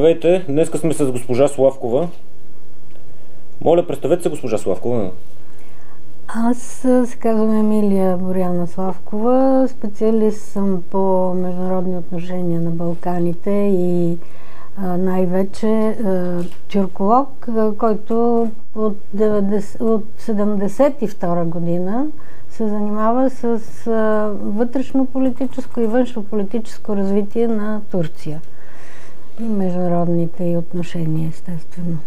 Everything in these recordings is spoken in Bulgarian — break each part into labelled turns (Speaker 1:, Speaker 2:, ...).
Speaker 1: Здравейте, днеска сме с госпожа Славкова. Моля, представете се, госпожа Славкова.
Speaker 2: Аз се казвам Емилия Боряна Славкова, специалист съм по международни отношения на Балканите и най-вече тюрколог, който от 1972 година се занимава с вътрешно-политическо и външно-политическо развитие на Турция и международните отношения, естествено.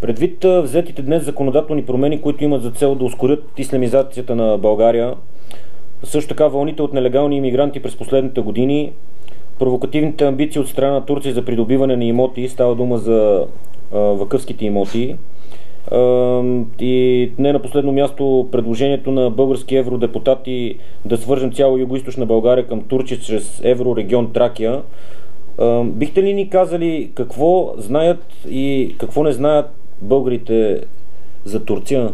Speaker 1: Предвид взетите днес законодателни промени, които имат за цел да ускорят ислямизацията на България, също така вълните от нелегални имигранти през последните години, провокативните амбиции от страна на Турция за придобиване на имоти, става дума за вакъфските имоти, и не на последно място предложението на български евродепутати да свържем цяло Югоизточна България към Турция чрез еврорегион Тракия. Бихте ли ни казали какво знаят и какво не знаят българите за Турция?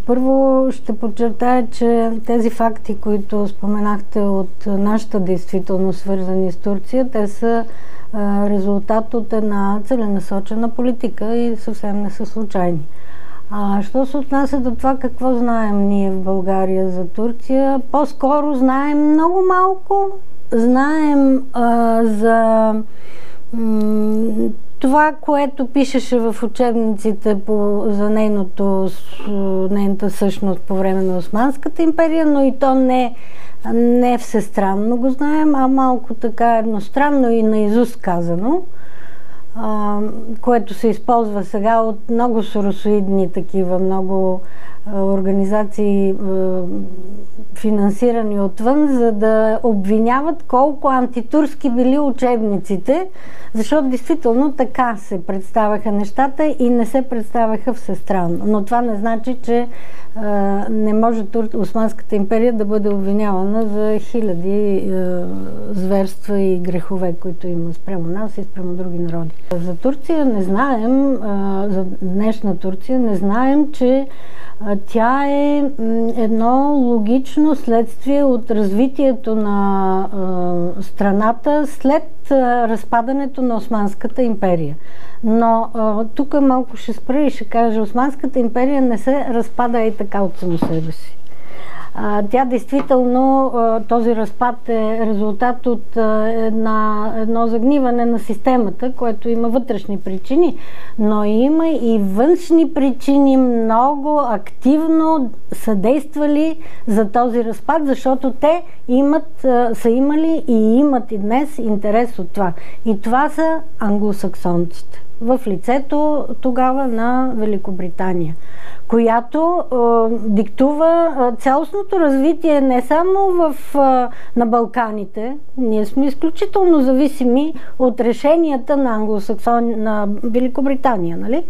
Speaker 2: Първо ще подчертая, че тези факти, които споменахте от нашата действителност, свързани с Турция, те са резултат от една целенасочена политика и съвсем не са случайни. Що се отнася до това какво знаем ние в България за Турция, по-скоро знаем много малко. Знаем за това, което пишеше в учебниците за нейната същност по време на Османската империя, но и то не всестранно го знаем, а малко така едностранно и наизуст казано, което се използва сега от много соросоидни такива, много организации, финансирани отвън, за да обвиняват колко антитурски били учебниците, защото действително така се представяха нещата и не се представяха всестранно. Но това не значи, че не може Османската империя да бъде обвинявана за хиляди зверства и грехове, които има спрямо нас и спрямо други народи. За Турция не знаем, за днешна Турция не знаем, че тя е едно логично следствие от развитието на страната след разпадането на Османската империя. Но тук малко ще спра и ще кажа, Османската империя не се разпада и така от само себе си. Тя действително, този разпад е резултат от едно загниване на системата, което има вътрешни причини, но има и външни причини, много активно съдействали за този разпад, защото те са имали и имат и днес интерес от това. И това са англосаксонците в лицето тогава на Великобритания, която диктува цялостното развитие не само на Балканите. Ние сме изключително зависими от решенията на Великобритания, нали?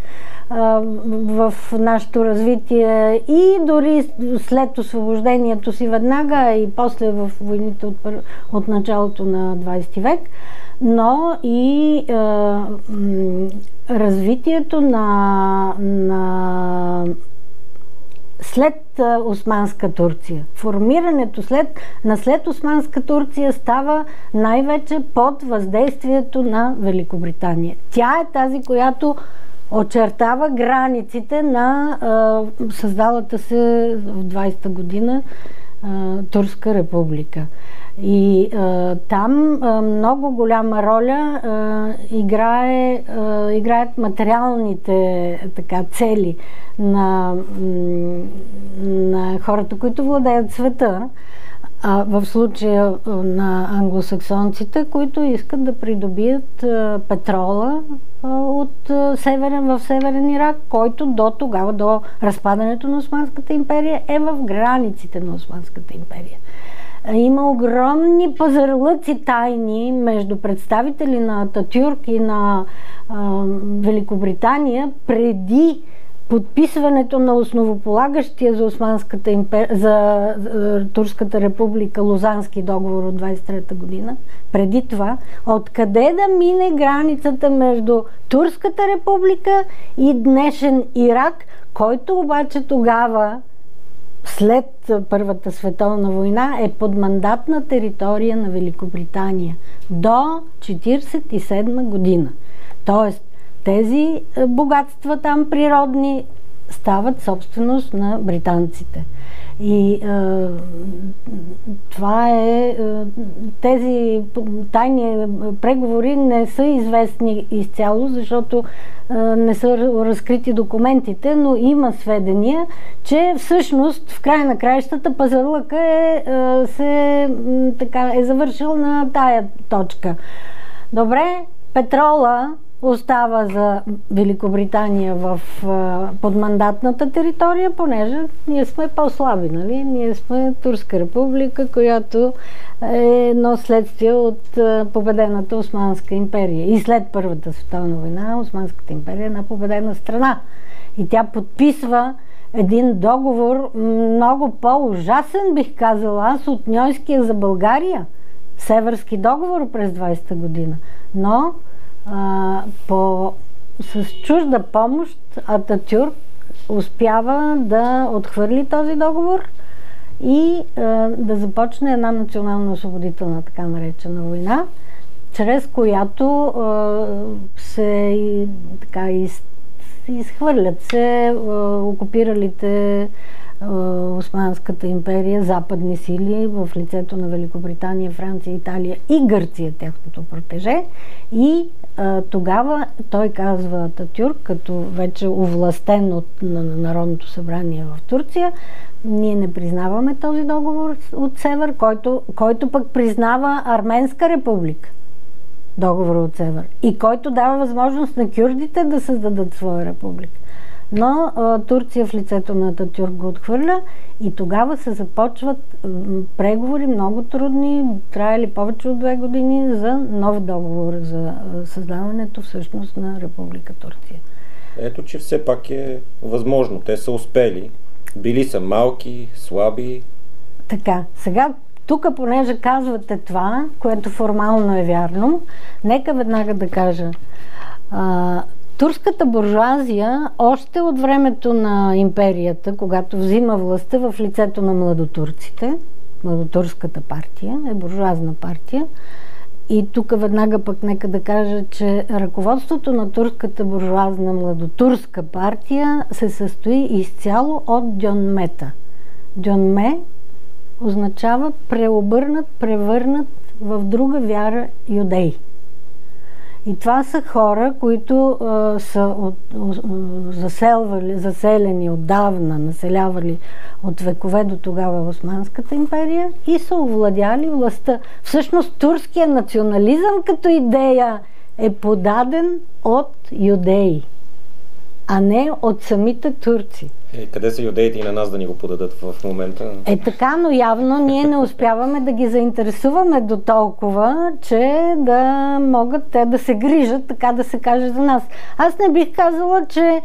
Speaker 2: В нашето развитие и дори след освобождението си веднага и после в войните от началото на 20 век, но и развитието на след Османска Турция. Формирането след Османска Турция става най-вече под въздействието на Великобритания. Тя е тази, която очертава границите на създалата се в 20-та година Турска република. И там много голяма роля играят материалните цели на хората, които владеят света, в случая на англосаксонците, които искат да придобият петрола в Северен Ирак, който до тогава, до разпадането на Османската империя, е в границите на Османската империя. Има огромни пазарлъци тайни между представители на Ататюрк и на Великобритания преди подписването на основополагащия за Турската република Лозански договор от 23-та година. Преди това, откъде да мине границата между Турската република и днешен Ирак, който обаче тогава след Първата световна война е подмандатна територия на Великобритания до 1947 година. Тоест, тези богатства там природни стават собственост на британците. И това е... тези тайни преговори не са известни изцяло, защото не са разкрити документите, но има сведения, че всъщност в края на краищата пазарлъка е завършил на тая точка. Добре, петрола остава за Великобритания в подмандатната територия, понеже ние сме по-слаби, нали? Ние сме Турска република, която е едно следствие от победената Османска империя. И след Първата световна война Османската империя е една победена страна. И тя подписва един договор, много по-ужасен, бих казала аз, от Ньойския за България. Северски договор през 20-та година. Но с чужда помощ Ататюрк успява да отхвърли този договор и да започне една национално-освободителна, така наречена война, чрез която се изхвърлят се окупиралите Османската империя западни сили в лицето на Великобритания, Франция, Италия и Гърция, тяхното протеже. И тогава той казва Ататюрк, като вече овластен от Народното събрание в Турция, ние не признаваме този договор от Север, който пък признава Арменска република. Договор от Север. И който дава възможност на кюрдите да създадат своя република. Но Турция в лицето на Ататюрк го отхвърля и тогава се започват преговори много трудни, траяли повече от 2 години за нов договор за създаването всъщност на Република Турция.
Speaker 1: Ето, че все пак е възможно. Те са успели. Били са малки, слаби.
Speaker 2: Така, сега тук, понеже казвате това, което формално е вярно, нека веднага да кажа. Турската буржуазия още от времето на империята, когато взима властта в лицето на младотурците, младотурската партия е буржуазна партия, и тук веднага пък нека да кажа, че ръководството на турската буржуазна младотурска партия се състои изцяло от дьонмета. Дьонме означава преобърнат, превърнат в друга вяра юдеи. И това са хора, които са заселени отдавна, населявали от векове до тогава в Османската империя и са овладяли властта. Всъщност турският национализъм като идея е подаден от юдеи, а не от самите турци.
Speaker 1: Къде са юдеите и на нас да ни го подадат в момента?
Speaker 2: Така, но явно ние не успяваме да ги заинтересуваме до толкова, че да могат те да се грижат, така да се каже, за нас. Аз не бих казала, че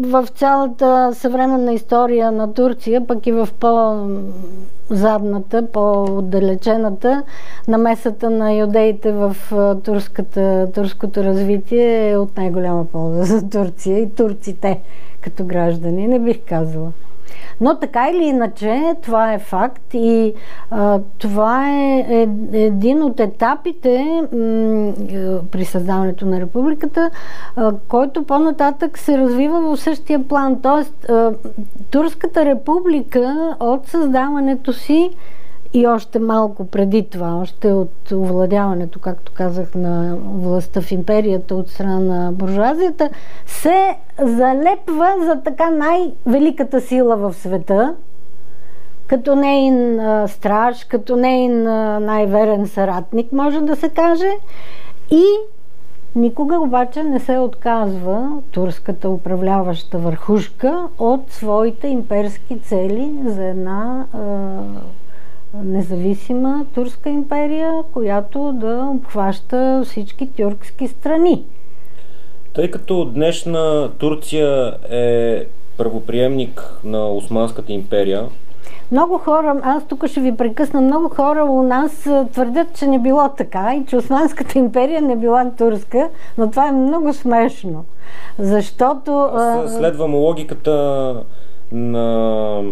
Speaker 2: в цялата съвременна история на Турция, пък и в по-задната, по-отдалечената, намесата на юдеите в турското развитие е от най-голяма полза за Турция и турците като граждани, не бих казала. Но така или иначе, това е факт и това е един от етапите при създаването на републиката, който по-нататък се развива в същия план. Тоест, Турската република от създаването си и още малко преди това, още от овладяването, както казах, на властта в империята от страна на буржуазията, се залепва за така най-великата сила в света, като нейн страж, като нейн най-верен съратник, може да се каже. И никога обаче не се отказва турската управляваща върхушка от своите имперски цели за една независима турска империя, която да обхваща всички тюркски страни.
Speaker 1: Тъй като днешна Турция е правоприемник на Османската империя.
Speaker 2: Много хора, аз тук ще ви прекъсна, много хора у нас твърдят, че не било така и че Османската империя не била турска, но това е много смешно. Защото...
Speaker 1: Следвам логиката на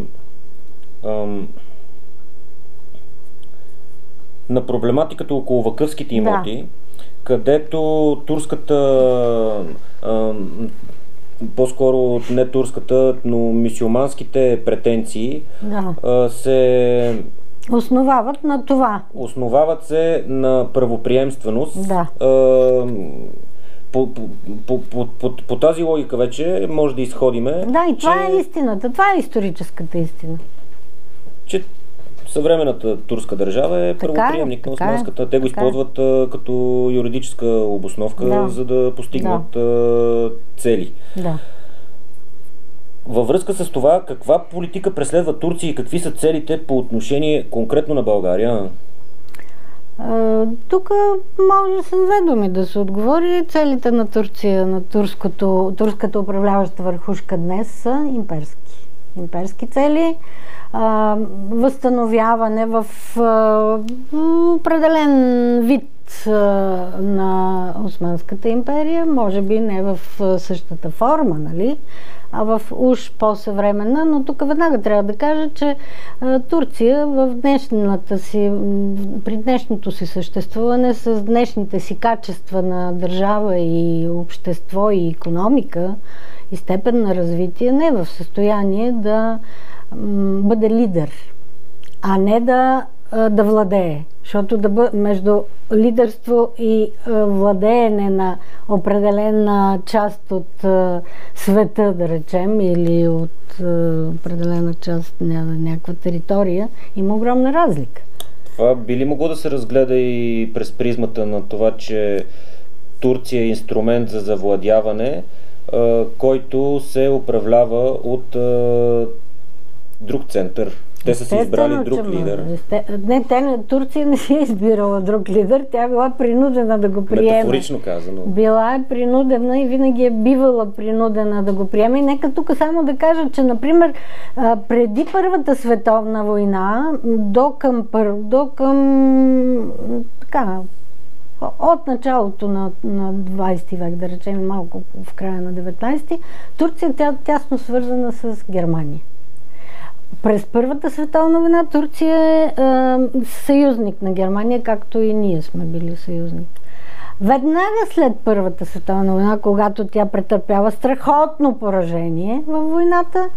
Speaker 1: на проблематиката около вакъфските имоти, където турската, по-скоро не турската, но мюсюлманските претенции се
Speaker 2: основават на това.
Speaker 1: Основават се на правоприемственост.
Speaker 2: Да.
Speaker 1: По тази логика вече може да изходиме.
Speaker 2: Да, и това е истината. Това е историческата истина.
Speaker 1: Че съвременната турска държава е правоприемник на османската. Те го използват като юридическа обосновка, за да постигнат цели.
Speaker 2: Да.
Speaker 1: Във връзка с това, каква политика преследва Турция и какви са целите по отношение конкретно на България?
Speaker 2: Тук може с две думи да се отговори. Целите на Турция, на турската управляваща върхушка днес са имперски. Имперски цели. Възстановяване в определен вид на Османската империя, може би не в същата форма, нали? А в уж по-съвременна, но тук веднага трябва да кажа, че Турция при днешното си съществуване, с днешните си качества на държава и общество и икономика и степен на развитие, не е в състояние да бъде лидер, а не да владее. Защото между лидерство и владеене на определена част от света, да речем, или от определена част на някаква територия, има огромна разлика.
Speaker 1: Това би ли могло да се разгледа и през призмата на това, че Турция е инструмент за завладяване, който се управлява от друг център? Те са си избрали друг лидер.
Speaker 2: Турция не си е избирала друг лидер, тя била принудена да го приеме.
Speaker 1: Метафорично казано.
Speaker 2: Била е принудена и винаги е бивала принудена да го приеме. И нека тук само да кажа, че, например, преди Първата световна война, от началото на 20 век, да речем, малко в края на 19, Турция е тясно свързана с Германия. През Първата световна война Турция е съюзник на Германия, както и ние сме били съюзник. Веднага след Първата световна война, когато тя претърпява страхотно поражение във войната,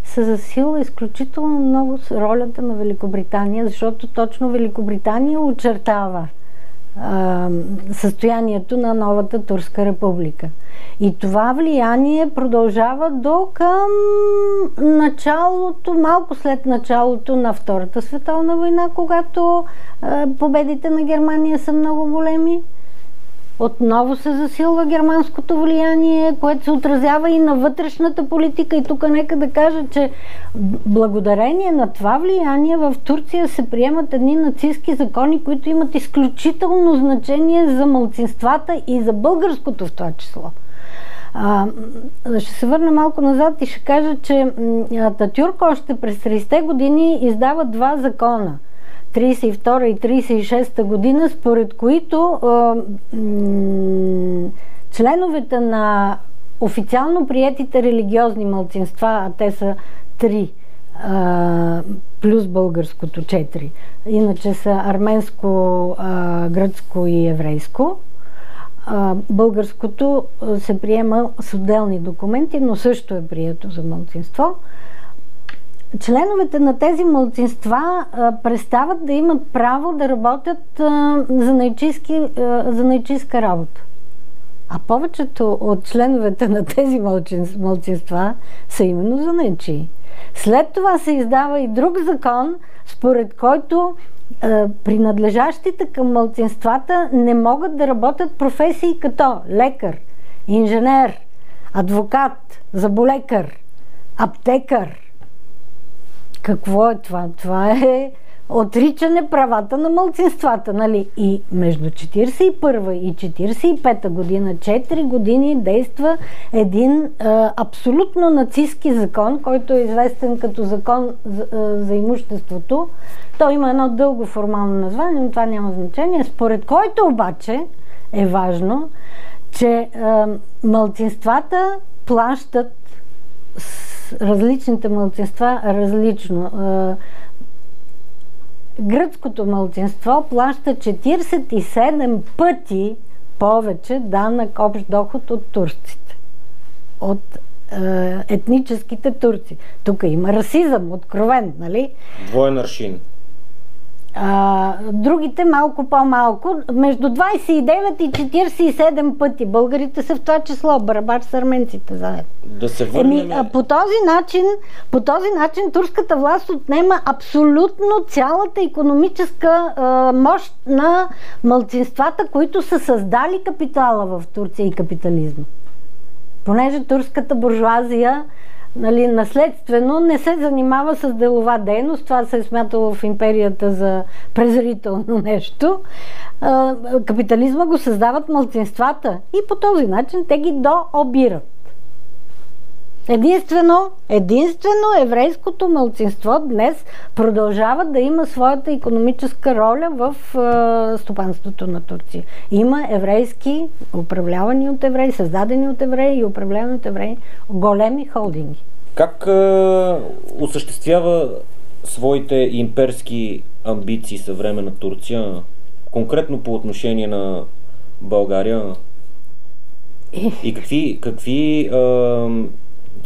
Speaker 2: се засилва изключително много ролята на Великобритания, защото точно Великобритания очертава състоянието на новата Турска република. И това влияние продължава до към началото, малко след началото на Втората световна война, когато победите на Германия са много големи. Отново се засилва германското влияние, което се отразява и на вътрешната политика. И тук нека да кажа, че благодарение на това влияние в Турция се приемат едни нацистки закони, които имат изключително значение за малцинствата и за българското в това число. Ще се върна малко назад и ще кажа, че Ататюрк още през 30-те години издава два закона. 32 и 36 година, според които членовете на официално приетите религиозни малцинства, а те са 3, плюс българското 4, иначе са арменско, гръцко и еврейско. Българското се приема с отделни документи, но също е прието за малцинство. Членовете на тези малцинства престават да имат право да работят за наичийска работа. А повечето от членовете на тези малцинства са именно за наичии. След това се издава и друг закон, според който принадлежащите към малцинствата не могат да работят професии като лекар, инженер, адвокат, зъболекар, аптекар. Какво е това? Това е отричане правата на малцинствата, нали? И между 41 и 45 година, 4 години действа един абсолютно нацистски закон, който е известен като закон за имуществото. Той има едно дълго формално название, но това няма значение. Според който обаче е важно, че малцинствата плащат различните малцинства различно. Гръцкото малцинство плаща 47 пъти повече данък общ доход от турците, от етническите турци. Тук има расизъм, откровен, нали?
Speaker 1: Двоен аршин.
Speaker 2: Другите малко по-малко, между 29 и 47 пъти. Българите са в това число, барабар с арменците заедно.
Speaker 1: Да се върнем...
Speaker 2: по този начин турската власт отнема абсолютно цялата икономическа мощ на малцинствата, които са създали капитала в Турция и капитализма. Понеже турската буржуазия, нали, наследствено не се занимава с делова дейност, това се е смятало в империята за презрително нещо. Капитализма го създават малцинствата и по този начин те ги дообират. Единствено еврейското малцинство днес продължава да има своята икономическа роля в стопанството на Турция. Има еврейски, управлявани от евреи, създадени от евреи и управлявани от евреи големи холдинги.
Speaker 1: Как осъществява своите имперски амбиции съвременна Турция, конкретно по отношение на България? И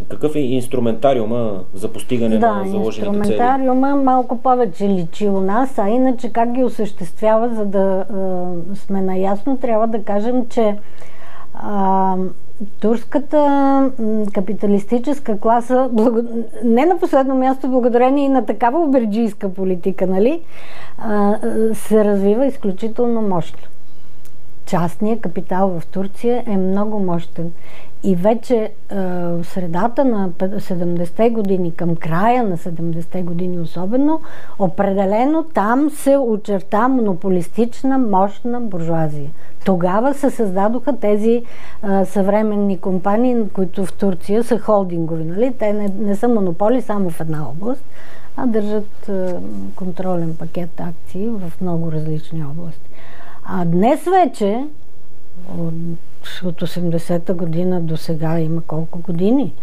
Speaker 1: какъв е инструментариума за постигане на заложените цели?
Speaker 2: Да, инструментариума малко повече личи у нас, а иначе как ги осъществява, за да сме наясно, трябва да кажем, че турската капиталистическа класа, не на последно място, благодарение и на такава оберджийска политика, нали, се развива изключително мощно. Частният капитал в Турция е много мощен. И вече в средата на 70-те години, към края на 70-те години особено, определено там се очерта монополистична, мощна буржуазия. Тогава се създадоха тези съвременни компании, които в Турция са холдингови. Нали? Те не са монополи само в една област, а държат контролен пакет акции в много различни области. А днес вече, от 80-та година до сега има колко години?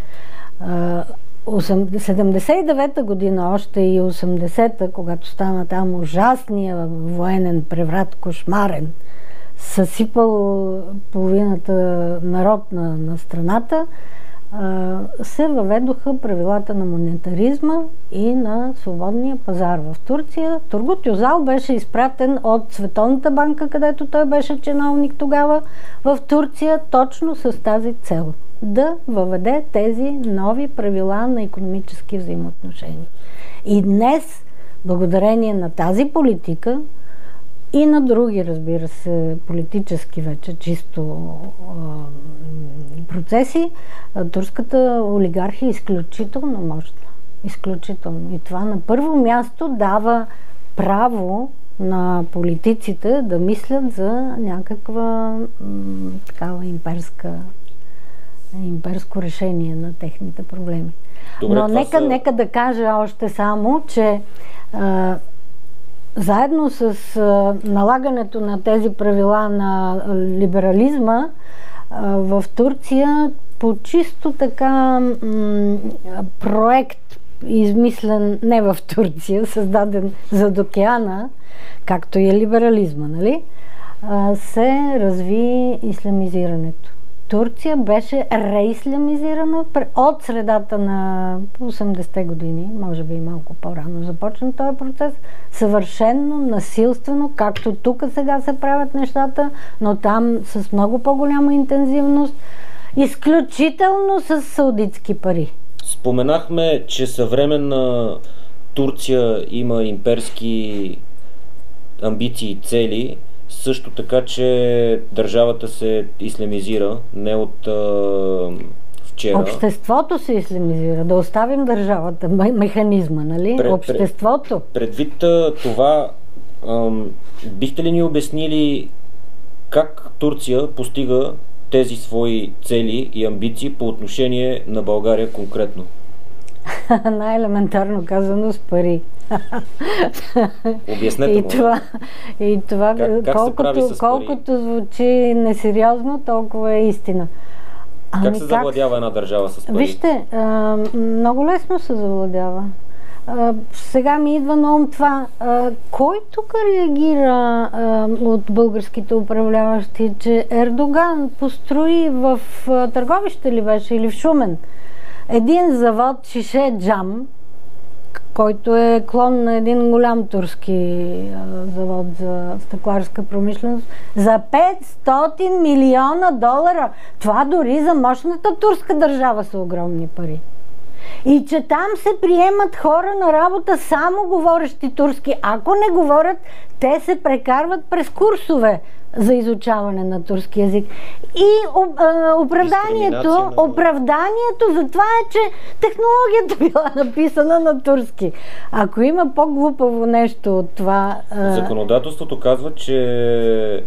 Speaker 2: 79-та година, още и 80-та, когато стана там ужасния военен преврат, кошмарен, съсипал половината народ на страната, се въведоха правилата на монетаризма и на свободния пазар в Турция. Тургут Юзал беше изпратен от Световната банка, където той беше чиновник тогава, в Турция точно с тази цел – да въведе тези нови правила на икономически взаимоотношения. И днес, благодарение на тази политика и на други, разбира се, политически вече чисто процеси, турската олигархия е изключително мощна. Изключително. И това на първо място дава право на политиците да мислят за някаква такава имперско решение на техните проблеми.
Speaker 1: Добре,
Speaker 2: но нека да кажа още само, че заедно с налагането на тези правила на либерализма в Турция по чисто така проект, измислен не в Турция, създаден зад океана, както и либерализма, нали? Се разви ислямизирането. Турция беше реислямизирана от средата на 80-те години, може би и малко по-рано започна този процес, съвършенно насилствено, както тук сега се правят нещата, но там с много по-голяма интензивност, изключително с саудитски пари.
Speaker 1: Споменахме, че съвременна Турция има имперски амбиции и цели, също така, че държавата се ислямизира не от вчера.
Speaker 2: Обществото се ислямизира. Да оставим държавата, механизма, нали? Обществото.
Speaker 1: Предвид това, бихте ли ни обяснили как Турция постига тези свои цели и амбиции по отношение на България конкретно?
Speaker 2: Най-елементарно казано с пари.
Speaker 1: Обяснете му.
Speaker 2: И това
Speaker 1: как колкото
Speaker 2: звучи несериозно, толкова е истина.
Speaker 1: Как се завладява една държава с пари?
Speaker 2: Вижте, много лесно се завладява. Сега ми идва на ум това. Кой тук реагира от българските управляващи, че Ердоган построи в Търговище ли беше или в Шумен един завод Шише Джам, който е клон на един голям турски завод за стъкларска промишленост, за 500 милиона долара. Това дори за мощната турска държава са огромни пари. И че там се приемат хора на работа само говорещи турски. Ако не говорят, те се прекарват през курсове за изучаване на турски язик. И оправданието за това е, че технологията била написана на турски. Ако има по-глупаво нещо от това...
Speaker 1: Законодателството казва, че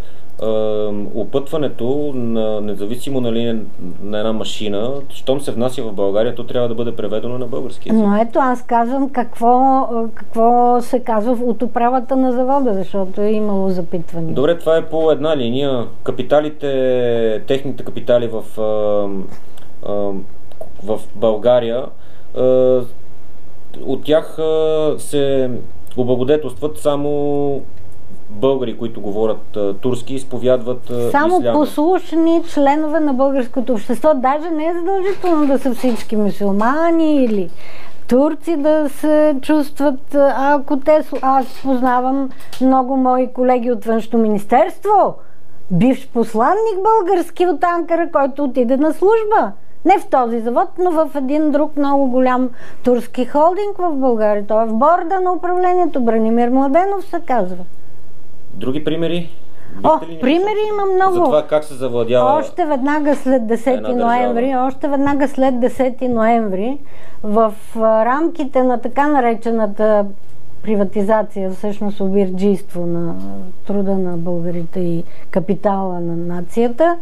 Speaker 1: опътването на независимо на една машина, щом се внася в България, то трябва да бъде преведено на български език.
Speaker 2: Но ето аз казвам какво се казва от управата на завода, защото е имало запитване.
Speaker 1: Добре, това е по една линия. Техните капитали в България, от тях се облагодетелстват само българи, които говорят турски, изповядват
Speaker 2: само
Speaker 1: исляма.
Speaker 2: Послушни членове на българското общество. Даже не е задължително да са всички мюсюлмани или турци да се чувстват. Аз познавам много мои колеги от Външно министерство, бивш посланник български от Анкара, който отиде на служба. Не в този завод, но в един друг много голям турски холдинг в България. Той е в борда на управлението. Бранимир Младенов се казва.
Speaker 1: Други примери?
Speaker 2: Примери има много.
Speaker 1: За това как се завладява
Speaker 2: Още веднага след 10 ноември в рамките на така наречената приватизация, всъщност обирджийство на труда на българите и капитала на нацията,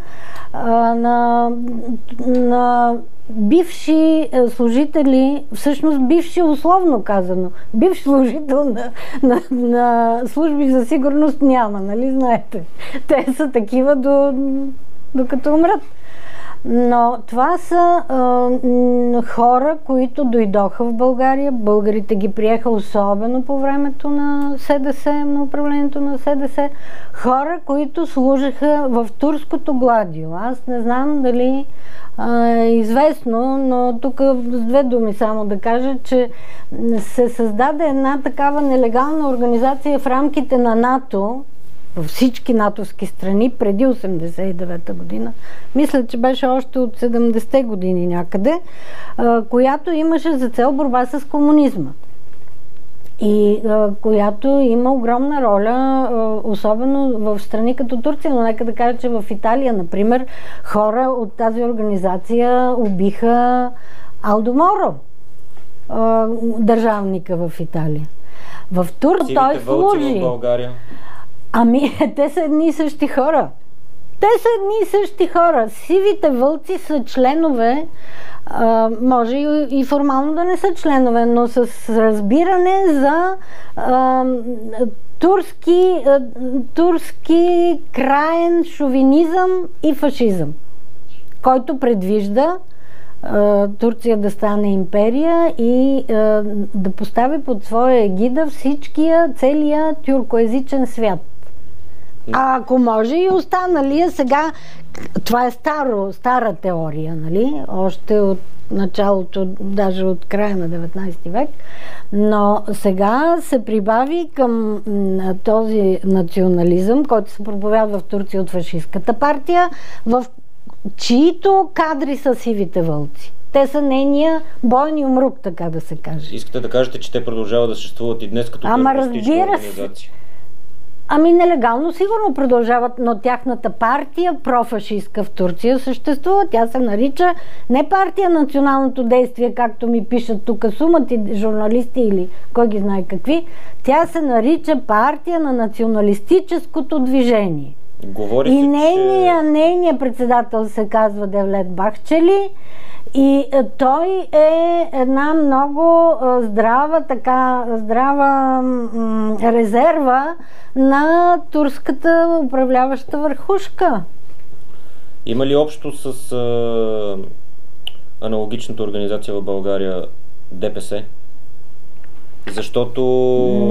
Speaker 2: на бивши служители, всъщност бивши условно казано, бивш служител на служби за сигурност няма, нали знаете? Те са такива докато умрат. Но това са хора, които дойдоха в България. Българите ги приеха особено по времето на СДС, на управлението на СДС. Хора, които служиха в турското гладио. Аз не знам дали е известно, но тук с две думи само да кажа, че се създаде една такава нелегална организация в рамките на НАТО, във всички натовски страни преди 89-та година. Мисля, че беше още от 70-те години някъде, която имаше за цел борба с комунизма. И която има огромна роля, особено в страни като Турция, но нека да кажа, че в Италия, например, хора от тази организация убиха Алдо Моро, държавника в Италия. В той служи.
Speaker 1: В България.
Speaker 2: Те са едни и същи хора. Сивите вълци са членове, може и формално да не са членове, но с разбиране за турски краен шовинизъм и фашизъм, който предвижда Турция да стане империя и да постави под своя егида целия тюркоезичен свят. А ако може и останалия сега, това е стара теория, нали? Още от началото, даже от края на 19 век, но сега се прибави към този национализъм, който се проповядва в Турция от фашистката партия, в чиито кадри са сивите вълци. Те са нейния бойни умрук, така да се каже.
Speaker 1: Искате да кажете, че те продължават да съществуват и днес като терористична организация?
Speaker 2: Нелегално сигурно продължават, но тяхната партия, профашистка в Турция, съществува. Тя се нарича не партия националното действие, както ми пишат тук сумати журналисти или кой ги знае какви. Тя се нарича партия на националистическото движение. Нейният председател се казва Девлет Бахчели. И той е една много здрава резерва на турската управляваща върхушка.
Speaker 1: Има ли общо с аналогичната организация в България ДПС? Защото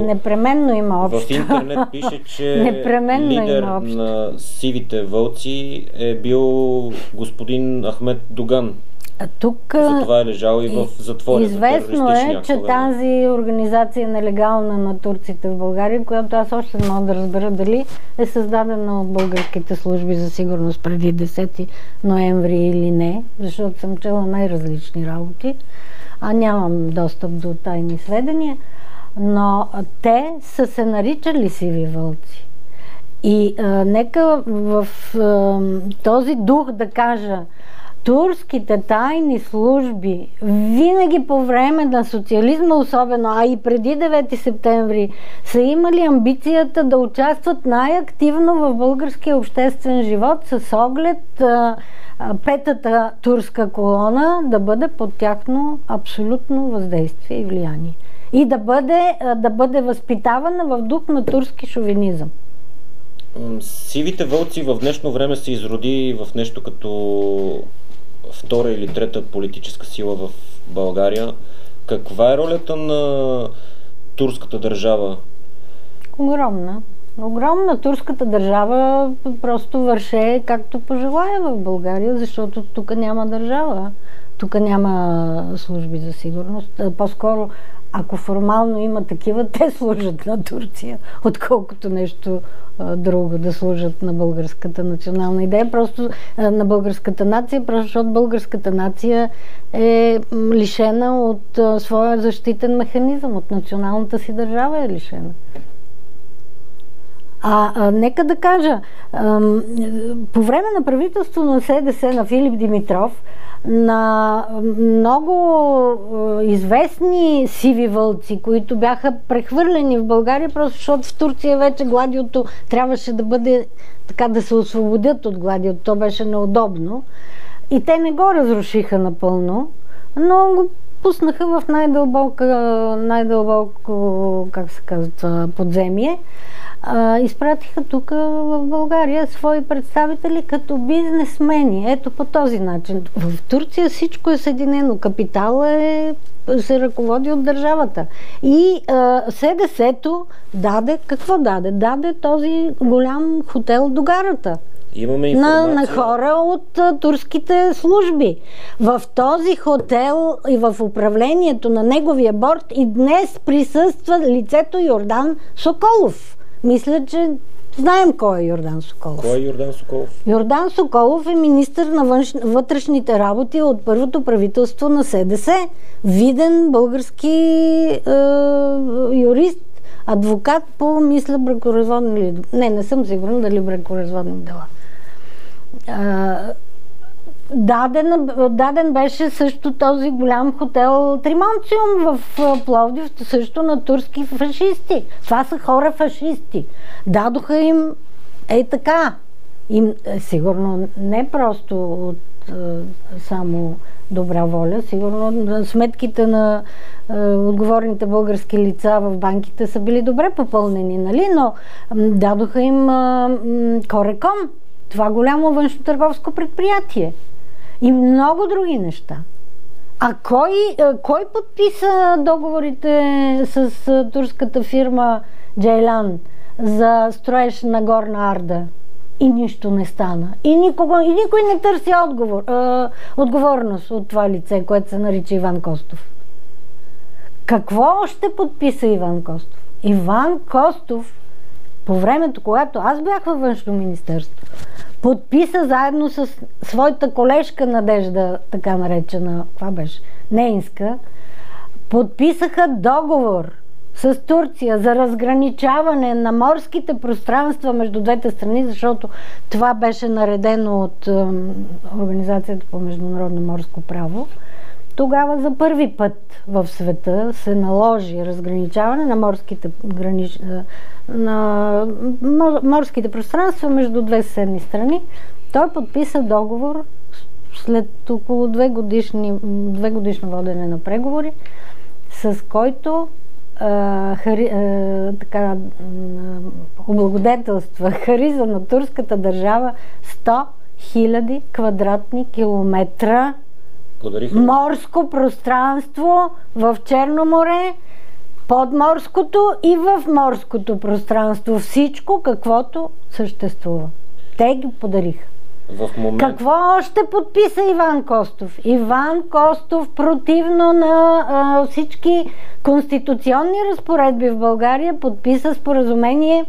Speaker 2: непременно има общо.
Speaker 1: В интернет пише, че лидер на сивите вълци е бил господин Ахмед Доган.
Speaker 2: Тук
Speaker 1: затова е лежал и в затвора.
Speaker 2: Известно е, че тази организация е нелегална на турците в България, която аз още не мога да разбера дали е създадена от българските служби за сигурност преди 10 ноември или не, защото съм чела най-различни работи, а нямам достъп до тайни сведения, но те са се наричали сиви вълци. И нека в този дух да кажа, турските тайни служби винаги по време на социализма особено, а и преди 9 септември, са имали амбицията да участват най-активно в българския обществен живот с оглед петата турска колона да бъде под тяхно абсолютно въздействие и влияние. И да бъде възпитавана в дух на турски шовинизъм.
Speaker 1: Сивите вълци в днешно време се изроди в нещо като втора или трета политическа сила в България. Каква е ролята на турската държава?
Speaker 2: Огромна. Огромна. Турската държава просто върше както пожелая в България, защото тук няма държава. Тук няма служби за сигурност. По-скоро, ако формално има такива, те служат на Турция, отколкото нещо друго да служат на българската национална идея, просто на българската нация, просто защото българската нация е лишена от своя защитен механизъм, от националната си държава е лишена. Нека да кажа, по време на правителство на СДС на Филип Димитров, на много известни сиви вълци, които бяха прехвърлени в България, просто защото в Турция вече гладиото трябваше да бъде така, да се освободят от гладиото. То беше неудобно. И те не го разрушиха напълно, но го пуснаха в най-дълбоко, как се казва, подземие. Изпратиха тук в България свои представители като бизнесмени. Ето по този начин. В Турция всичко е съединено. Капитала се ръководи от държавата. И СДС-то даде, какво даде? Даде този голям хотел до гарата.
Speaker 1: Имаме информация
Speaker 2: на хора от турските служби. В този хотел и в управлението на неговия борд и днес присъства лицето Йордан Соколов. Мисля, че знаем кой е Йордан Соколов.
Speaker 1: Кой е Йордан Соколов?
Speaker 2: Йордан Соколов е министър на вътрешните работи от първото правителство на СДС. Виден български юрист, адвокат по, мисля, бракоразводни... Не съм сигурна дали бракоразводни дела. Даден беше също този голям хотел Тримонциум в Пловдив, също на турски фашисти. Това са хора фашисти. Дадоха им така. Сигурно не просто от само добра воля, сигурно сметките на отговорните български лица в банките са били добре попълнени, нали? Но дадоха им Кореком, това голямо външно-търговско предприятие. И много други неща. А кой подписа договорите с турската фирма Джейлан за строеж на Горна Арда? И нищо не стана. И никой не търси отговорност от това лице, което се нарича Иван Костов. Какво още подписа Иван Костов? Иван Костов, по времето, когато аз бях във Външно министерство, подписа заедно с своята колежка Надежда, така наречена, това беше, Нейнска, подписаха договор с Турция за разграничаване на морските пространства между двете страни, защото това беше наредено от Организацията по международно морско право. Тогава за първи път в света се наложи разграничаване на морските пространства между две съседни страни. Той подписа договор след около 2 годишно водене на преговори, с който облагодетелства, хариза на турската държава 000 квадратни километра морско пространство в Черно море, подморското и в морското пространство. Всичко, каквото съществува. Те ги подариха. Какво още подписа Иван Костов? Иван Костов, противно на всички конституционни разпоредби в България, подписа споразумение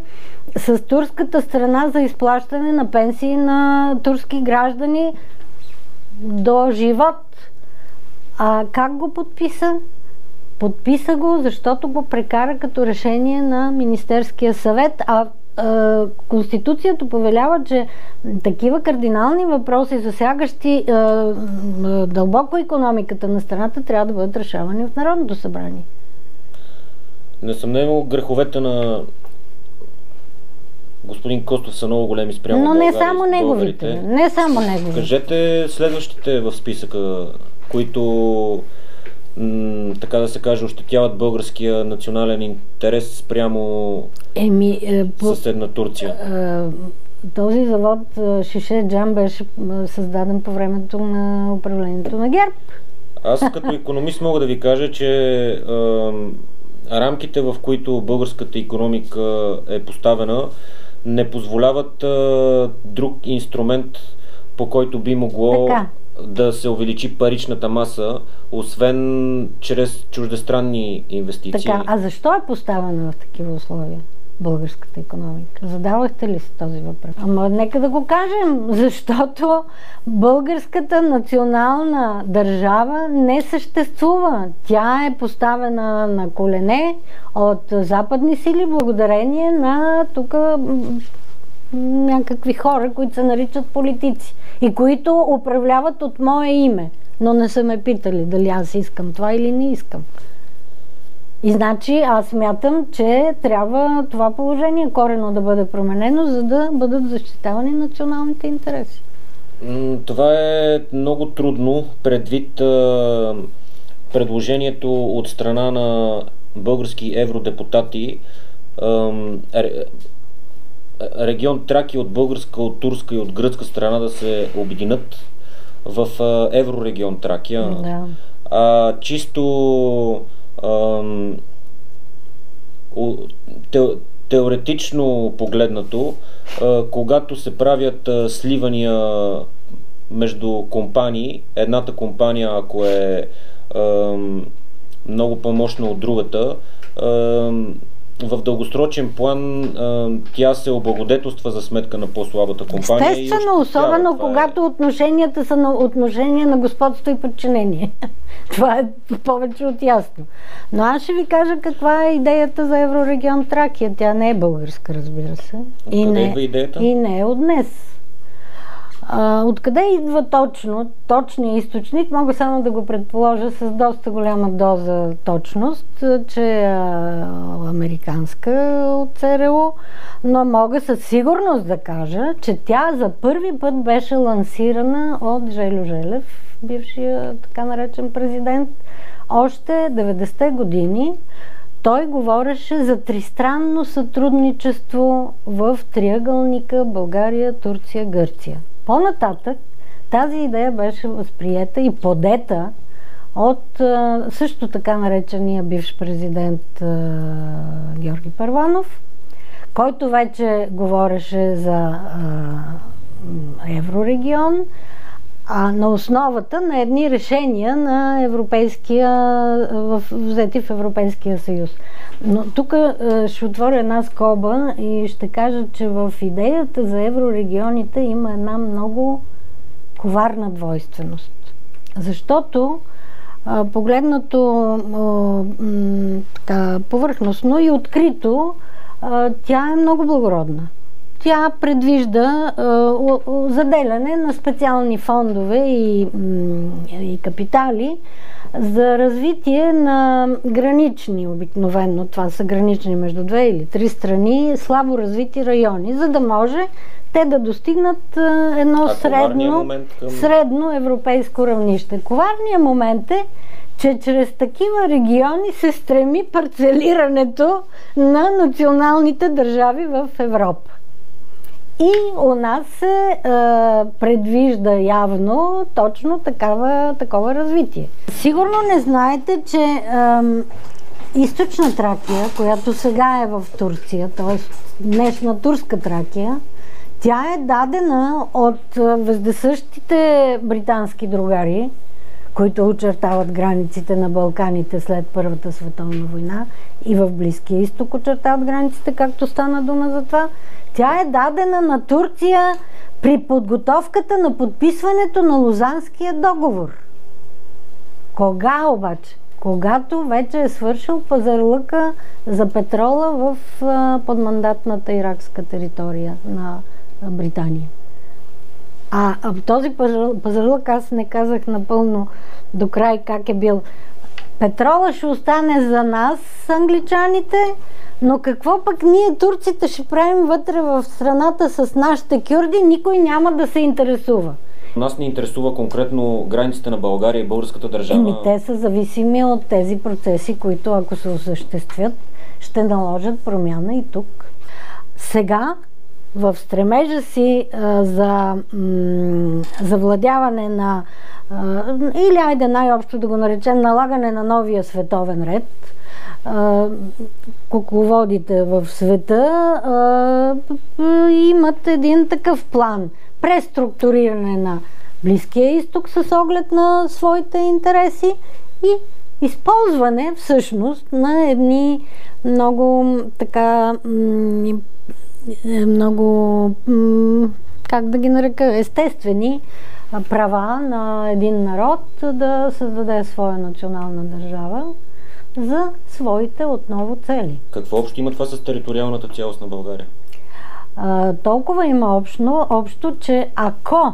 Speaker 2: с турската страна за изплащане на пенсии на турски граждани до живот. А как го подписа? Подписа го, защото го прекара като решение на Министерския съвет, Конституцията повелява, че такива кардинални въпроси, засягащи дълбоко икономиката на страната, трябва да бъдат решавани в Народното събрание.
Speaker 1: Несъмнено греховете на господин Костов са много големи спрямо
Speaker 2: но
Speaker 1: България.
Speaker 2: Не само неговите. Не само неговите.
Speaker 1: Кажете следващите в списъка, които така да се каже, ощетяват българския национален интерес спрямо съседна Турция.
Speaker 2: Този завод Шише Джам беше създаден по времето на управлението на ГЕРБ.
Speaker 1: Аз като икономист мога да ви кажа, че рамките, в които българската икономика е поставена, не позволяват друг инструмент, по който би могло да се увеличи паричната маса, освен чрез чуждестранни инвестиции.
Speaker 2: Така, а защо е поставена в такива условия българската икономика? Задавахте ли си този въпрос? Ама нека да го кажем, защото българската национална държава не съществува. Тя е поставена на колене от западни сили, благодарение на тук някакви хора, които се наричат политици и които управляват от мое име, но не са ме питали дали аз искам това или не искам. И значи аз смятам, че трябва това положение коренно да бъде променено, за да бъдат защитавани националните интереси.
Speaker 1: Това е много трудно предвид предложението от страна на български евродепутати регион Тракия от българска, от турска и от гръцка страна да се обединят в еврорегион Тракия. Да. Чисто теоретично погледнато, когато се правят сливания между компании, едната компания, ако е много по-мощна от другата, в дългосрочен план тя се облагодетелства за сметка на по-слабата компания.
Speaker 2: Естествено, особено когато отношенията са на отношение на господство и подчинение. Това е повече от ясно. Но аз ще ви кажа каква е идеята за еврорегион Тракия. Тя не е българска, разбира се.
Speaker 1: Откъде идва идеята?
Speaker 2: И не е от днес. Откъде идва точният източник, мога само да го предположа с доста голяма доза точност, че е американска от ЦРУ, но мога със сигурност да кажа, че тя за първи път беше лансирана от Жельо Желев, бившия така наречен президент, още 90-те години. Той говореше за тристранно сътрудничество в триъгълника България, Турция, Гърция. По-нататък тази идея беше възприета и подета от също така наречения бивш президент Георги Първанов, който вече говореше за еврорегион, на основата на едни решения на взети в Европейския съюз. Но тук ще отворя една скоба и ще кажа, че в идеята за еврорегионите има една много коварна двойственост. Защото погледнато така, повърхностно и открито, тя е много благородна. Тя предвижда заделяне на специални фондове и капитали за развитие на гранични, обикновено това са гранични между 2 или 3 страни, слабо развити райони, за да може те да достигнат едно средно европейско равнище. Коварният момент е, че чрез такива региони се стреми парцелирането на националните държави в Европа. И у нас се предвижда явно точно такова развитие. Сигурно не знаете, че източна Тракия, която сега е в Турция, т.е. днешна турска Тракия, тя е дадена от вездесъщите британски другари, които очертават границите на Балканите след Първата световна война и в Близкия изток очертават границите, както стана дума за това. Тя е дадена на Турция при подготовката на подписването на Лозанския договор. Кога обаче? Когато вече е свършил пазарлъка за петрола в подмандатната иракска територия на Британия. А този пазарлък, аз не казах напълно до край как е бил. Петрола ще остане за нас, англичаните, но какво пък ние, турците, ще правим вътре в страната с нашите кюрди, никой няма да се интересува.
Speaker 1: Нас не интересува конкретно границите на България и българската държава.
Speaker 2: Те са зависими от тези процеси, които, ако се осъществят, ще наложат промяна и тук. Сега, в стремежа си за завладяване на, или айде най-общо да го наречем, налагане на новия световен ред, кукловодите в света имат един такъв план. Преструктуриране на Близкия изток с оглед на своите интереси и използване всъщност на едни много как да ги нарека, естествени права на един народ да създаде своя национална държава за своите отново цели.
Speaker 1: Какво общо има това с териториалната цялост на България?
Speaker 2: Толкова има общо, че ако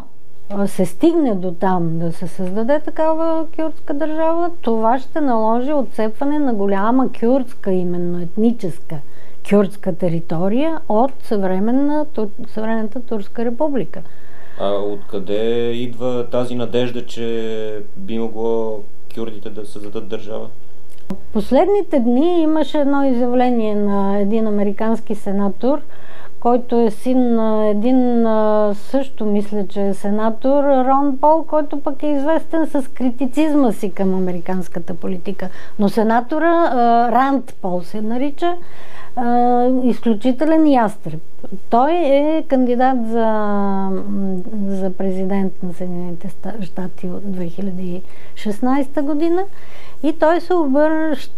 Speaker 2: се стигне до там да се създаде такава кюрдска държава, това ще наложи отцепване на голяма кюрдска, именно етническа кюрдска територия от съвременната Турска република.
Speaker 1: А откъде идва тази надежда, че би могло кюрдите да създадат държава?
Speaker 2: Последните дни имаше едно изявление на един американски сенатор, който е син на един също, мисля, че е сенатор, Рон Пол, който пък е известен с критицизма си към американската политика. Но сенатора Ранд Пол се нарича, изключителен ястреб. Той е кандидат за президент на Съединените щати от 2016 година и той се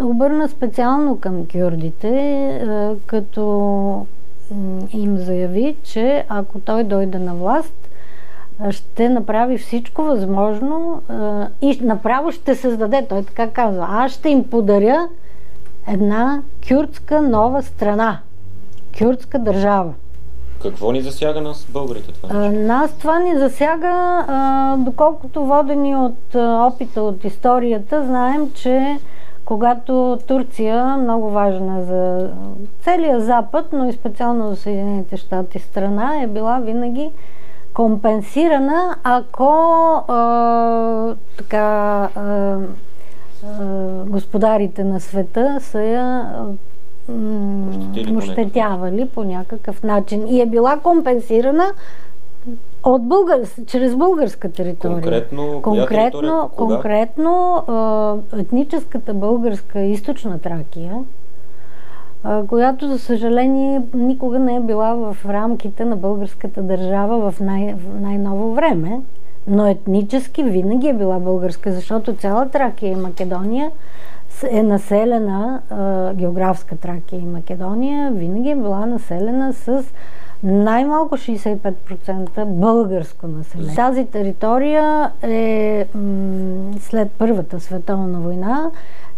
Speaker 2: обърна специално към кюрдите, като им заяви, че ако той дойде на власт, ще направи всичко възможно и направо ще създаде, той така казва, аз ще им подаря една кюрдска нова страна, кюрдска държава.
Speaker 1: Какво ни засяга нас, българите, това нещо?
Speaker 2: Нас това ни засяга, доколкото водени от опита от историята, знаем, че когато Турция, много важна за целия Запад, но и специално за Съединените щати страна, е била винаги компенсирана, ако господарите на света са я ощетявали по някакъв начин. И е била компенсирана от чрез българска територия. Конкретно етническата българска източна Тракия, която, за съжаление, никога не е била в рамките на българската държава в най-ново време, но етнически винаги е била българска, защото цяла Тракия и Македония е населена, географска Тракия и Македония винаги е била населена с най-малко 65% българско население. Тази територия е след Първата световна война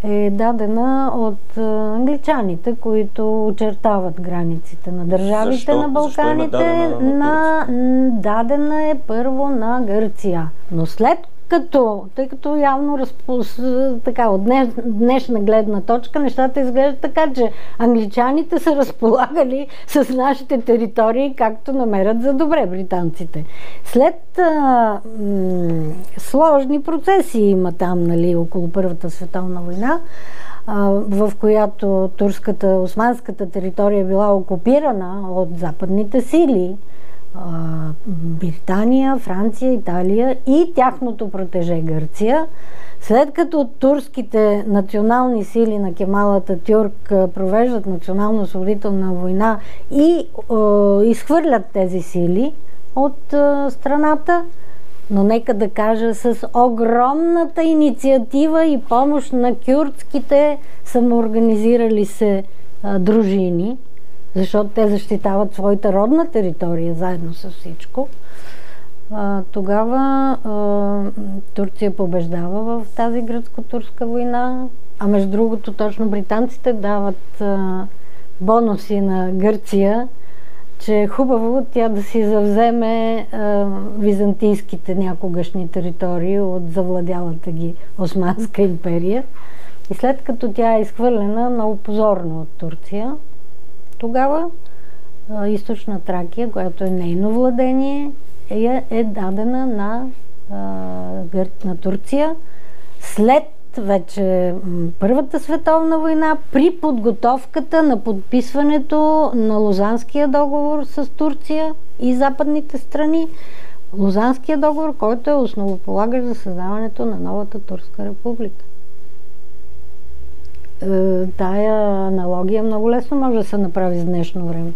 Speaker 2: е дадена от англичаните, които очертават границите на държавите на Балканите. Дадена е първо на Гърция. Но след като, тъй като явно от днешна гледна точка нещата изглеждат така, че англичаните са разполагали с нашите територии както намерят за добре британците. След сложни процеси има там, около Първата световна война, в която османската територия е била окупирана от западните сили, Британия, Франция, Италия и тяхното протеже Гърция. След като турските национални сили на Кемал Ататюрк провеждат национално-освободителна война и изхвърлят тези сили от страната, но нека да кажа, с огромната инициатива и помощ на кюрдските самоорганизирали се дружини, защото те защитават своята родна територия заедно с всичко, тогава Турция побеждава в тази гръцко-турска война, а между другото точно британците дават бонуси на Гърция, че е хубаво тя да си завземе византийските някогашни територии от завладялата ги Османска империя. И след като тя е изхвърлена много позорно от Турция, тогава източна Тракия, която е нейно владение, е дадена на Турция след вече Първата световна война, при подготовката на подписването на Лозанския договор с Турция и западните страни. Лозанския договор, който е основополагащ за създаването на новата Турска република. Тая аналогия много лесно може да се направи с днешно време.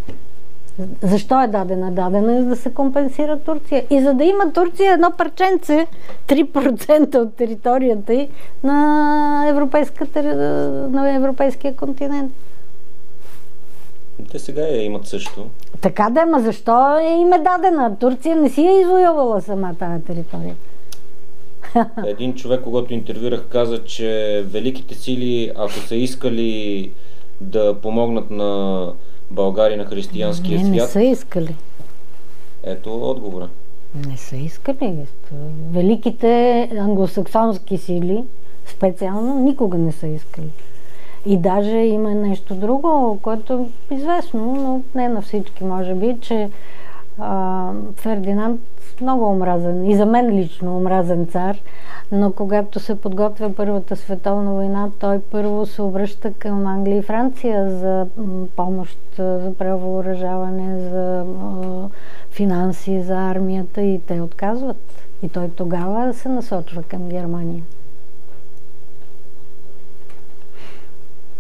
Speaker 2: Защо е дадена? Дадена е за да се компенсира Турция. И за да има Турция едно парченце, 3% от територията й на европейския континент.
Speaker 1: Те сега я имат също.
Speaker 2: Така да, ама защо им е дадена? Турция не си е извоювала сама тая територия.
Speaker 1: Един човек, когато интервюрах, каза, че великите сили, ако са искали да помогнат на България, на християнския свят...
Speaker 2: Не са искали.
Speaker 1: Ето отговора.
Speaker 2: Не са искали. Великите англосаксонски сили специално никога не са искали. И даже има нещо друго, което е известно, но не на всички може би, че Фердинанд много омразен, и за мен лично омразен цар, но когато се подготвя Първата световна война, той първо се обръща към Англия и Франция за помощ, за превъоръжаване, за финанси, за армията, и те отказват. И той тогава се насочва към Германия.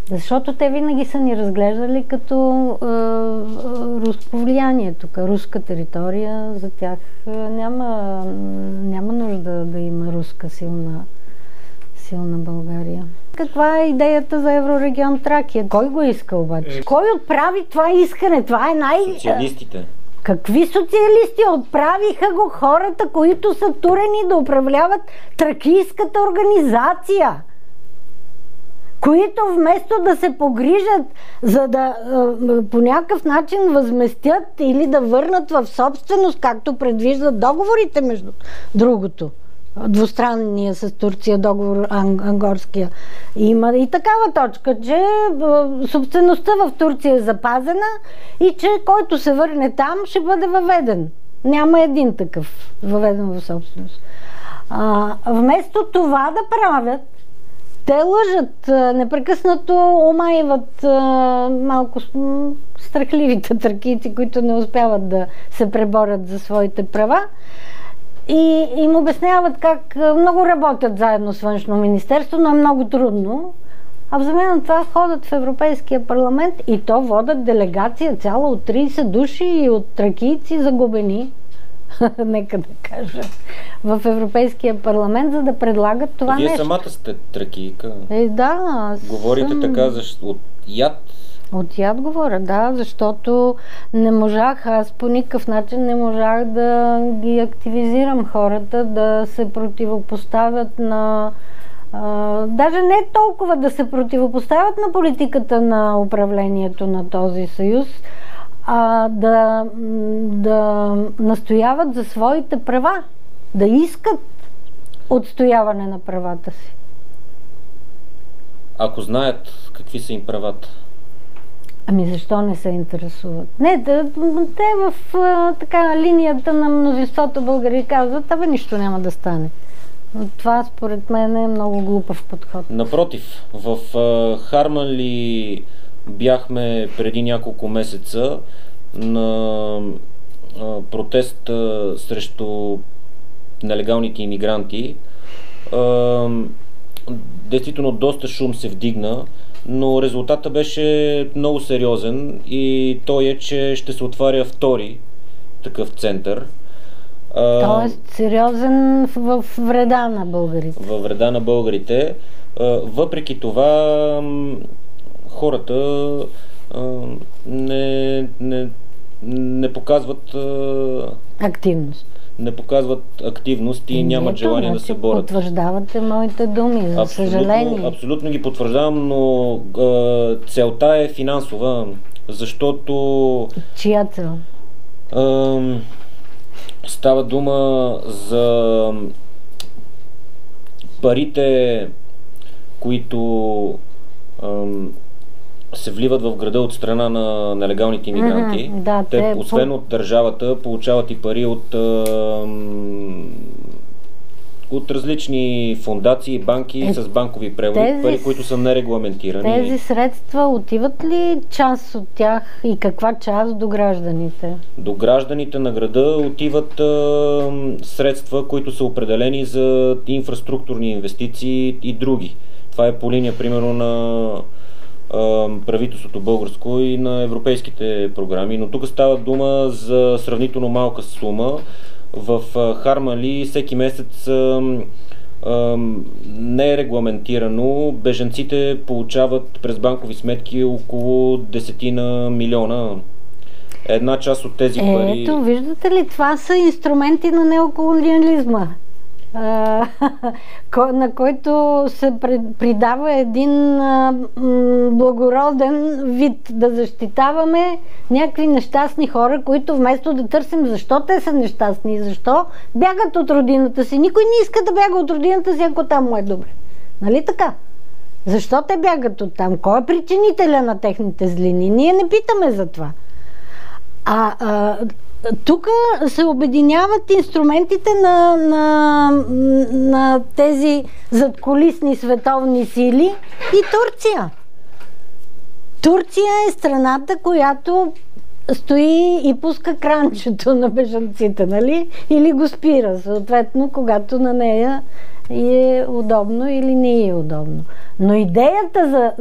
Speaker 2: Защото те винаги са ни разглеждали като руско влияние тук, руска територия. За тях няма нужда да има руска силна България. Каква е идеята за Еврорегион Тракия? Кой го иска обаче? Кой отправи това искане? Това е
Speaker 1: Социалистите.
Speaker 2: Какви социалисти? Отправиха го хората, които са турени да управляват тракийската организация, които вместо да се погрижат, за да по някакъв начин възместят или да върнат в собственост, както предвиждат договорите, между другото, двустранния с Турция договор, ангорския, има и такава точка, че собствеността в Турция е запазена и че който се върне там, ще бъде въведен. Няма един такъв въведен в собственост. Вместо това да правят, те лъжат, непрекъснато омайват малко страхливите тракийци, които не успяват да се преборят за своите права, и им обясняват как много работят заедно с Външно министерство, но е много трудно. А в замяна на това ходят в Европейския парламент и то водят делегация цяла от 30 души и от тракийци загубени, нека да кажа, в Европейския парламент, за да предлагат това нещо.
Speaker 1: Вие самата сте тракийка.
Speaker 2: Да.
Speaker 1: Говорите така от яд.
Speaker 2: От яд говоря, да, защото не можах, аз по никакъв начин не можах да ги активизирам хората, да се противопоставят на... даже не толкова да се противопоставят на политиката на управлението на този съюз, а да настояват за своите права, да искат отстояване на правата си.
Speaker 1: Ако знаят какви са им правата?
Speaker 2: Ами защо не се интересуват? Не, те в така линията на мнозинството българи казват, абе нищо няма да стане. Но това според мен е много глупав подход.
Speaker 1: Напротив, в Харманли бяхме преди няколко месеца на протест срещу нелегалните имигранти. Действително доста шум се вдигна, но резултата беше много сериозен и той е, че ще се отваря втори такъв център.
Speaker 2: Тоест сериозен в вреда на българите.
Speaker 1: Във вреда на българите. Въпреки това хората не показват
Speaker 2: активност.
Speaker 1: Не показват активност и нямат желание да се борят.
Speaker 2: Потвърждавате моите думи, за съжаление.
Speaker 1: Абсолютно ги потвърждавам, но целта е финансова, защото...
Speaker 2: Чия цел?
Speaker 1: Става дума за парите, които се вливат в града от страна на нелегалните имигранти. Те, освен от държавата, получават и пари от различни фондации, банки с банкови преводи, пари, които са нерегламентирани.
Speaker 2: Тези средства отиват ли част от тях и каква част до гражданите?
Speaker 1: До гражданите на града отиват средства, които са определени за инфраструктурни инвестиции и други. Това е по линия, примерно, на правителството българско и на европейските програми, но тук става дума за сравнително малка сума. В Харманли всеки месец не е регламентирано. Бежанците получават през банкови сметки около 10 милиона. Една част от тези пари...
Speaker 2: Ето, виждате ли, това са инструменти на неоколониализма, на който се придава един благороден вид, да защитаваме някакви нещастни хора, които вместо да търсим защо те са нещастни, защо бягат от родината си. Никой не иска да бяга от родината си, ако там му е добре. Нали така? Защо те бягат от там? Кой е причинителя на техните злини? Ние не питаме за това. Тук се обединяват инструментите на тези задкулисни световни сили и Турция. Турция е страната, която стои и пуска кранчето на бежанците, нали? Или го спира, съответно, когато на нея е удобно или не е удобно. Но идеята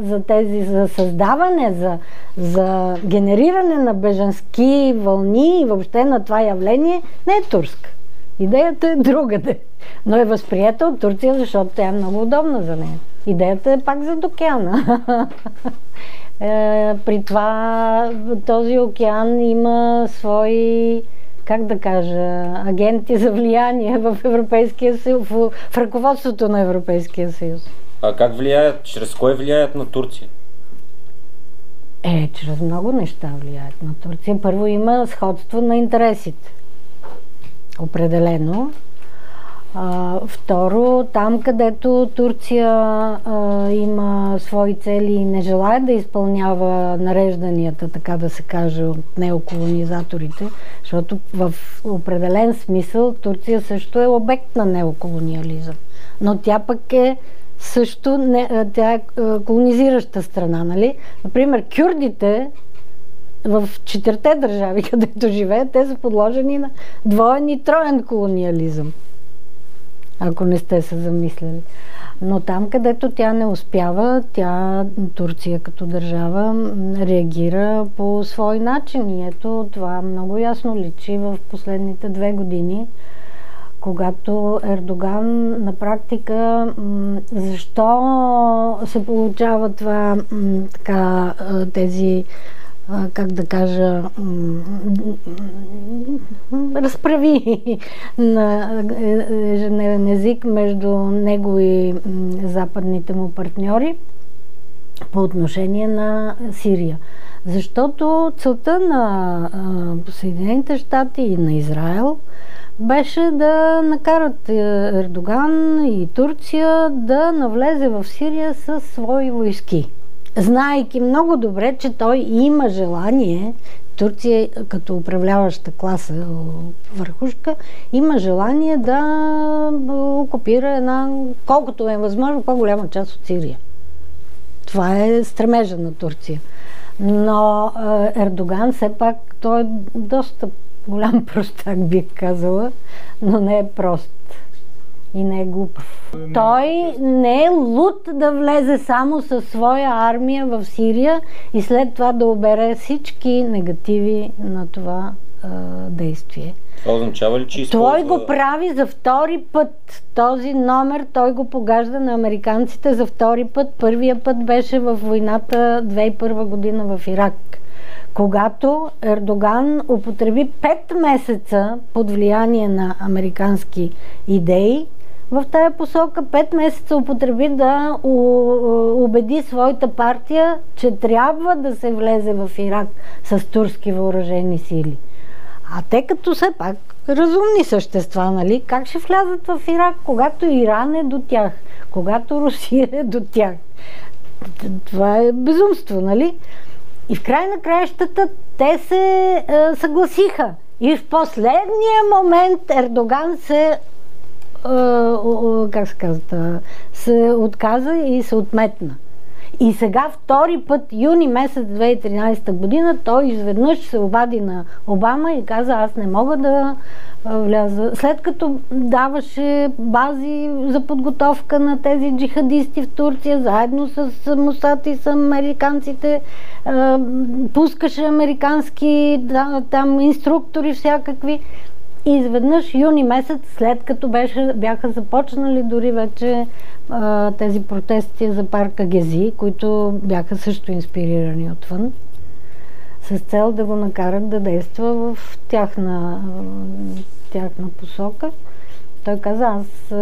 Speaker 2: за създаване, за генериране на бежански вълни и въобще на това явление не е турска. Идеята е другаде. Но е възприета от Турция, защото тя е много удобна за нея. Идеята е пак зад океана. При това този океан има свои, как да кажа, агенти за влияние в Европейския съюз, в ръководството на Европейския съюз.
Speaker 1: А как влияят? Чрез кой влияят на Турция?
Speaker 2: Чрез много неща влияят на Турция. Първо има сходство на интересите. Определено. Второ, там където Турция има свои цели и не желая да изпълнява нарежданията, така да се каже, от неоколонизаторите, защото в определен смисъл Турция също е обект на неоколониализъм. Но тя пък е също тя е колонизираща страна, нали? Например, кюрдите в 4-те държави, където живеят, те са подложени на двоен и троен колониализъм, ако не сте се замисляли. Но там, където тя не успява, Турция като държава реагира по свой начин. И ето това много ясно личи в последните 2 години, когато Ердоган на практика, защо се получава това, така, тези, как да кажа, разправи на ежедневен език между него и западните му партньори по отношение на Сирия. Защото целта на Съединените щати и на Израел беше да накарат Ердоган и Турция да навлезе в Сирия със свои войски. Знаейки много добре, че той има желание, Турция като управляваща класа, върхушка, има желание да окупира колкото е възможно, по-голяма част от Сирия. Това е стремежа на Турция. Но Ердоган все пак, той е доста голям простак, бих казала, но не е прост и не е глупав. Той не е луд да влезе само със своя армия в Сирия и след това да обере всички негативи на това действие.
Speaker 1: Това означава ли, че използва...
Speaker 2: Той го прави за втори път. Този номер той го погажда на американците за втори път. Първия път беше във войната 2001 година в Ирак, когато Ердоган употреби 5 месеца под влияние на американски идеи в тая посока. 5 месеца употреби да убеди своята партия, че трябва да се влезе в Ирак с турски въоръжени сили. А те като все пак разумни същества, нали? Как ще влязат в Ирак, когато Иран е до тях, когато Русия е до тях? Това е безумство, нали? И в край на краищата те се съгласиха. И в последния момент Ердоган се се отказа и се отметна. И сега втори път, юни месец 2013 година, той изведнъж се обади на Обама и каза: аз не мога да вляза. След като даваше бази за подготовка на тези джихадисти в Турция, заедно с Мосад и с американците, пускаше американски там инструктори всякакви. И изведнъж юни месец, след като бяха започнали дори вече тези протести за парка Гези, които бяха също инспирирани отвън, с цел да го накарат да действа в тяхна посока. Той каза: аз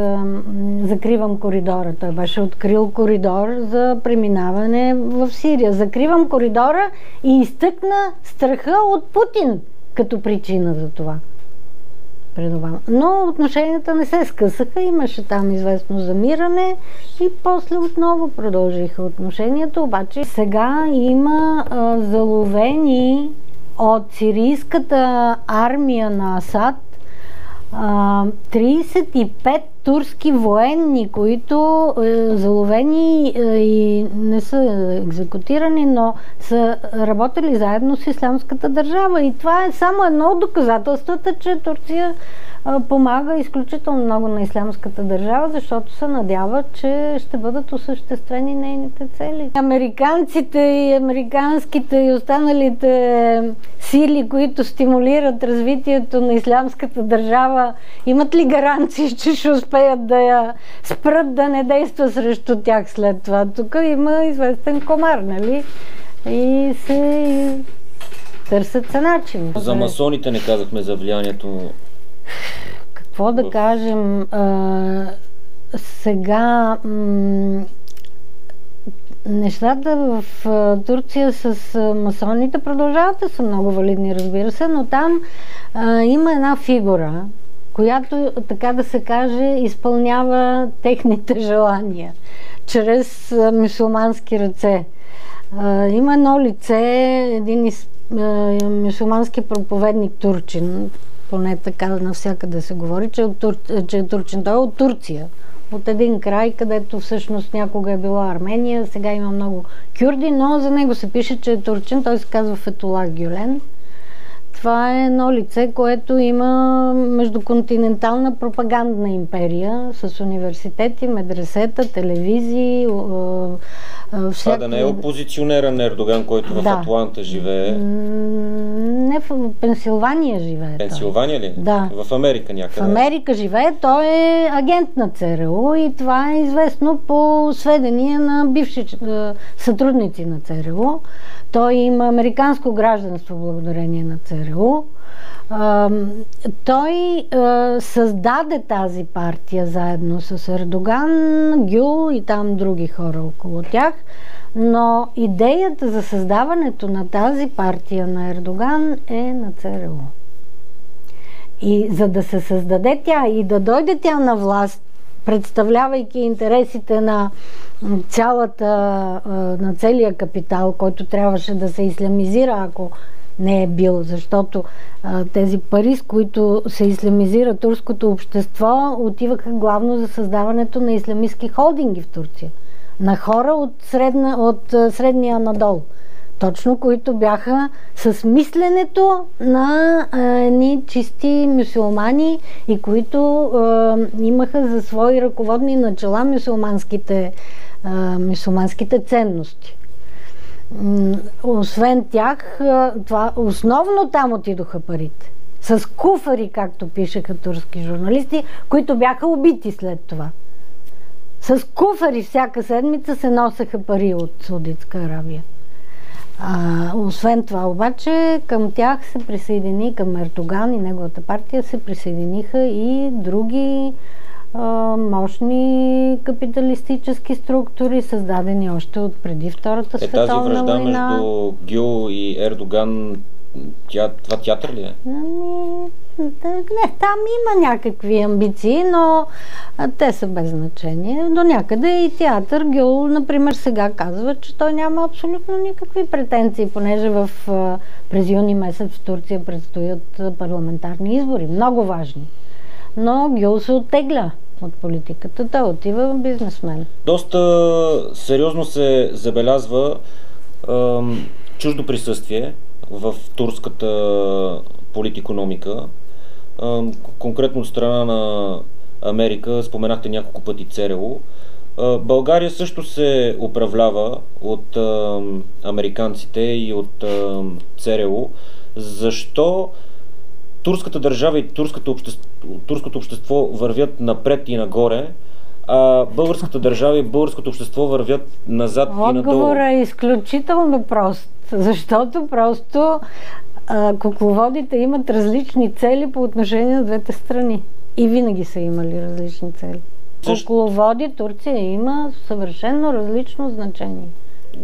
Speaker 2: закривам коридора. Той беше открил коридор за преминаване в Сирия. Закривам коридора и изтъкна страха от Путин като причина за това. Но отношенията не се скъсаха, имаше там известно замиране и после отново продължиха отношенията, обаче сега има заловени от сирийската армия на Асад 35 турски военни, които заловени и не са екзекутирани, но са работили заедно с Ислямската държава. И това е само едно от доказателствата, че Турция помага изключително много на Ислямската държава, защото се надява, че ще бъдат осъществени нейните цели. Американците и американските и останалите сили, които стимулират развитието на Ислямската държава, имат ли гаранции, че ще успеят да я спрат да не действа срещу тях след това? Тук има известен комар, нали? И се търсят се начин.
Speaker 1: За масоните не казахме за влиянието.
Speaker 2: Какво да кажем? Сега нещата в Турция с масоните продължават да са много валидни, разбира се, но там има една фигура, която, така да се каже, изпълнява техните желания чрез мюсюлмански ръце. Има едно лице, един мюсюлмански проповедник турчин, поне така навсякъде се говори, че е турчин. Той е от Турция, от един край, където всъщност някога е била Армения, сега има много кюрди, но за него се пише, че е турчин. Той се казва Фетулах Гюлен. Това е едно лице, което има междуконтинентална пропагандна империя с университети, медресета, телевизии.
Speaker 1: Това да не е опозиционера на Ердоган, който в Атланта живее?
Speaker 2: Не, в Пенсилвания живее.
Speaker 1: Пенсилвания ли?
Speaker 2: Да.
Speaker 1: В Америка някъде?
Speaker 2: В Америка живее. Той е агент на ЦРУ и това е известно по сведения на бивши сътрудници на ЦРУ. Той има американско гражданство благодарение на ЦРУ. Той създаде тази партия заедно с Ердоган, Гюл и там други хора около тях, но идеята за създаването на тази партия на Ердоган е на ЦРУ. И за да се създаде тя и да дойде тя на власт, представлявайки интересите на целия капитал, който трябваше да се ислямизира, ако не е бил, защото тези пари, с които се ислямизира турското общество, отиваха главно за създаването на ислямистки холдинги в Турция. На хора от средния надолу. точно които бяха с мисленето на едни чисти мюсюлмани и които имаха за свои ръководни начала мюсюлманските ценности. Освен тях, основно там отидоха парите. С куфари, както пишеха турски журналисти, които бяха убити след това. С куфари всяка седмица се носеха пари от Саудитска Арабия. Освен това обаче, към тях се присъедини, към Ердоган и неговата партия се присъединиха и други мощни капиталистически структури, създадени още от преди Втората световна война.
Speaker 1: Тази вражда между Гюл и Ердоган, това театър ли е?
Speaker 2: Не, там има някакви амбиции, но те са без значение. До някъде и театър. Гюл, например, сега казва, че той няма абсолютно никакви претенции, понеже през юни месец в Турция предстоят парламентарни избори. Много важни. Но Гюл се оттегля от политиката. Той отива бизнесмен.
Speaker 1: Доста сериозно се забелязва чуждо присъствие в турската политикономика. Конкретно от страна на Америка, споменахте няколко пъти ЦРУ. България също се управлява от американците и от ЦРУ. Защо турската държава и турското общество вървят напред и нагоре, а българската държава и българското общество вървят назад и надолу?
Speaker 2: Отговорът е изключително прост, защото просто кукловодите имат различни цели по отношение на двете страни. И винаги са имали различни цели. Кукловоди Турция има съвършено различно значение.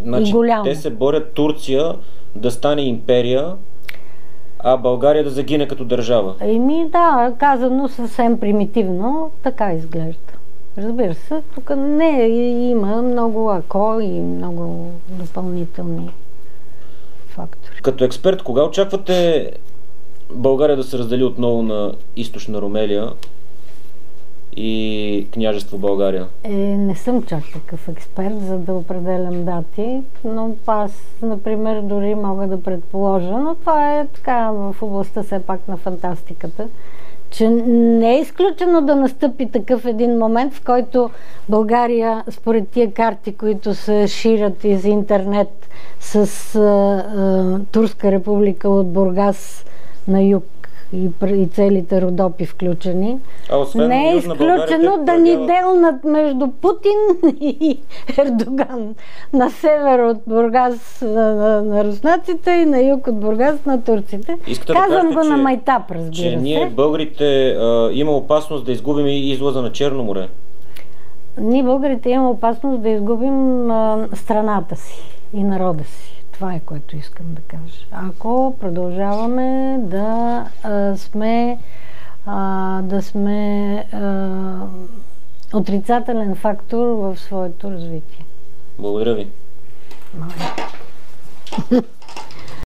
Speaker 1: Значи,
Speaker 2: и голямо.
Speaker 1: Те се борят Турция да стане империя, а България да загине като държава.
Speaker 2: Да, казано съвсем примитивно, така изглежда. Разбира се, тук не има много ако и много допълнителни фактори.
Speaker 1: Като експерт, кога очаквате България да се раздели отново на източна Румелия и княжество България?
Speaker 2: Не съм чак такъв експерт, за да определям дати, но аз, например, дори мога да предположа, но това е така в областта все пак на фантастиката, че не е изключено да настъпи такъв един момент, в който България, според тия карти, които се ширят из интернет с Турска република от Бургас на юг и целите Родопи включени, не е изключено да ни делнат между Путин и Ердоган. На север от Бургас на руснаците и на юг от Бургас на турците. Казвам го на майтап, разбира се.
Speaker 1: Че ние, българите, има опасност да изгубим и излаза на Черно море.
Speaker 2: Ние, българите, имаме опасност да изгубим страната си и народа си. Това е, което искам да кажа. Ако продължаваме да сме отрицателен фактор в своето развитие.
Speaker 1: Благодаря ви.
Speaker 2: Моля.